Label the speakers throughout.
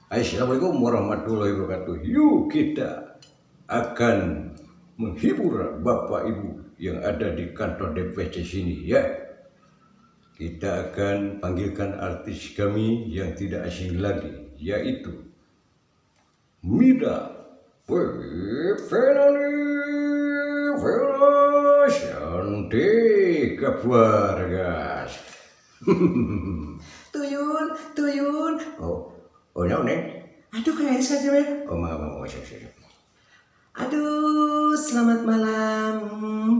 Speaker 1: Assalamualaikum warahmatullahi wabarakatuh. Yuk kita akan menghibur Bapak Ibu yang ada di kantor DPC sini ya. Kita akan panggilkan artis kami yang tidak asing lagi, yaitu Mida Cantik Keluarga.
Speaker 2: Tuyun.
Speaker 1: Oh, nih.
Speaker 2: Aduh, kayak saja, Beb.
Speaker 1: Oh, mau, siap.
Speaker 2: Aduh, selamat malam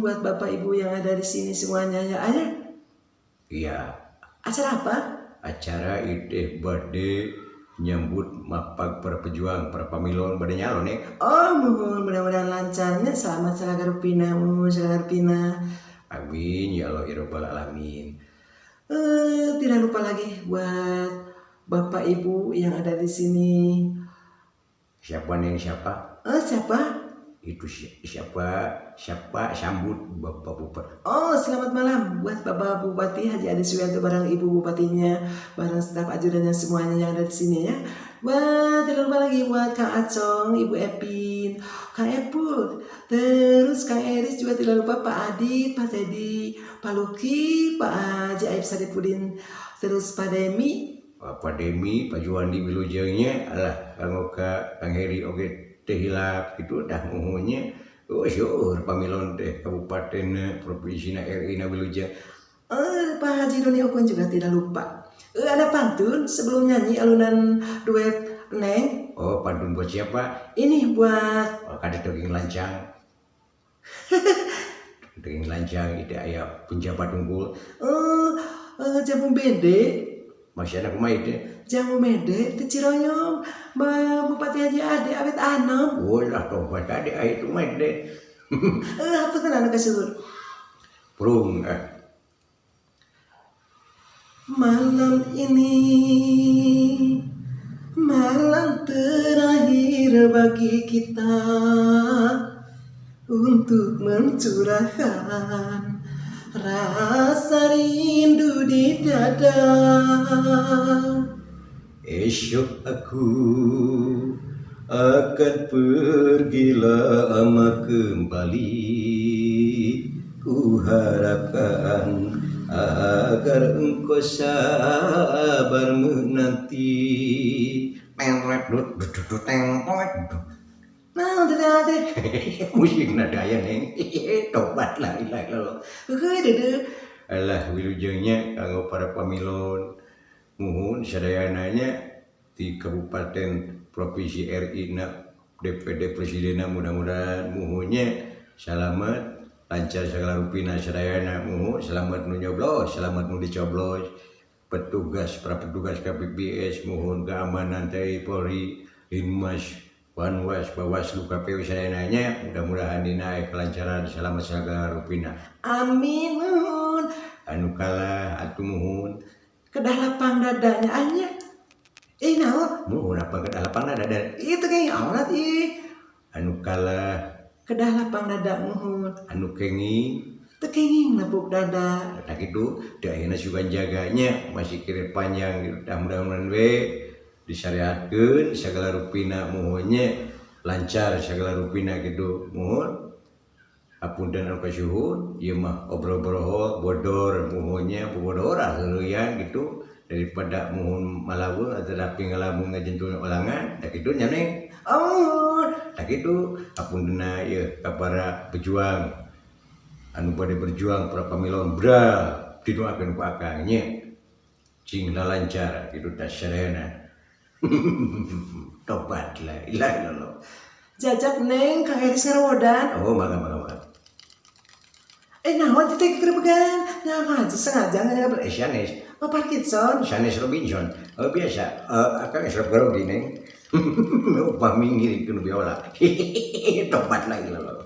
Speaker 2: buat Bapak Ibu yang ada di sini semuanya ya. Ayah,
Speaker 1: Iya,
Speaker 2: acara apa?
Speaker 1: acara ide bade nyambut mapag para pejuang, para pamilon bade nyalon nih.
Speaker 2: Oh, mohon mudah-mudahan lancarnya. Selamat Salagar Pina.
Speaker 1: Amin ya Allah ya Rabbal alamin.
Speaker 2: Tidak lupa lagi buat Bapak Ibu yang ada di sini.
Speaker 1: Siapa nih siapa?
Speaker 2: Siapa?
Speaker 1: Itu siapa sambut Bapak Bupati.
Speaker 2: Oh, selamat malam buat Bapak Bupati Haji Adi Suyanto bareng Ibu Bupatinya, bareng staf ajudannya semuanya yang ada di sini ya. Tidak lupa lagi buat Kang Acong, Ibu Epin, Kang Epul, terus Kang Eris juga tidak lupa Pak Adit, Pak Teddy, Pak Luki, Pak Haji Aib Sarifudin, terus Pak Demi.
Speaker 1: Pak Demi, Pak Juwandi Wilujengnya, alah Kang Heri oke teh hilap gitu dah muhunya. Oh syur pamilon teh kabupaten provinsi RI na Wilujeng.
Speaker 2: Pak Haji Doni Okun juga tidak lupa. Ada pantun sebelum nyanyi alunan duet Neng.
Speaker 1: Oh, pantun buat siapa?
Speaker 2: Ini buat
Speaker 1: Kadek daging lancang. Daging lancang itu ayah penjabat unggul.
Speaker 2: Jamu bede.
Speaker 1: Masih ada kumai itu.
Speaker 2: Jamu bede, Ciroyom, Bupati Haji Ade awet anom.
Speaker 1: Oh lah tobat ade itu main deh.
Speaker 2: Apa tenan kasur?
Speaker 1: Prung.
Speaker 2: Malam ini malam terakhir bagi kita untuk mencurahkan rasa rindu di dada.
Speaker 1: Esok aku akan pergi lama kembali. Ku harapkan agar engkau sabar menanti.
Speaker 2: Nah, tadi
Speaker 1: Musik nadaya neng. Tobat lah ilah lo. Alah wilujengnya kanggo para pamilon muhun sadayananya di Kabupaten Provinsi RI na DPD Presidenna mudah-mudahan muhunnya selamat lancar segala rupina sadayana muhun selamat nu nyoblos selamat nu dicoblos para petugas KPPS muhun keamanan TNI Polri Linmas Wanwas Bawaslu KPU sadayananya mudah-mudahan dinaik kelancaran selamat segala rupina.
Speaker 2: Amin muhun.
Speaker 1: Anu kalah atuh muhun
Speaker 2: Kedah lapang dadanya anya. Naon?
Speaker 1: muhun apa kedah lapang dada
Speaker 2: Itu kayak aurat
Speaker 1: anu kalah
Speaker 2: Kedah lapang dada muhun.
Speaker 1: anu kenging
Speaker 2: Tekenging nepuk dada.
Speaker 1: nah gitu daerah juga jaganya masih kira panjang gitu. Mudah-mudahan we disyariatkeun segala rupina muhunnya lancar segala rupina gitu muhun. Apunten anu kasuhun ieu mah obrol-obrol bodor muhunnya bodor aheureyan gitu daripada muhun malaweung atau tapi ngalamun ngajentulna ulangan da kitu nya neng. Da kitu apuntenna ieu ka para pejuang anu bade berjuang para pamilon bral didoakeun ku akang nya cing lancar kitu tah sadayana. Tobat la ilaha illallah.
Speaker 2: Jajak Neng Kang Eris ngarawodan.
Speaker 1: Oh mangga.
Speaker 2: Naon teh kerebegan? Nah, aja sengaja nganya
Speaker 1: Sanes.
Speaker 2: Parkinson.
Speaker 1: Sanes Robinson. Biasa. Akang serap garong di neng. Upah minggir ikun biola. Tobat lagi loh.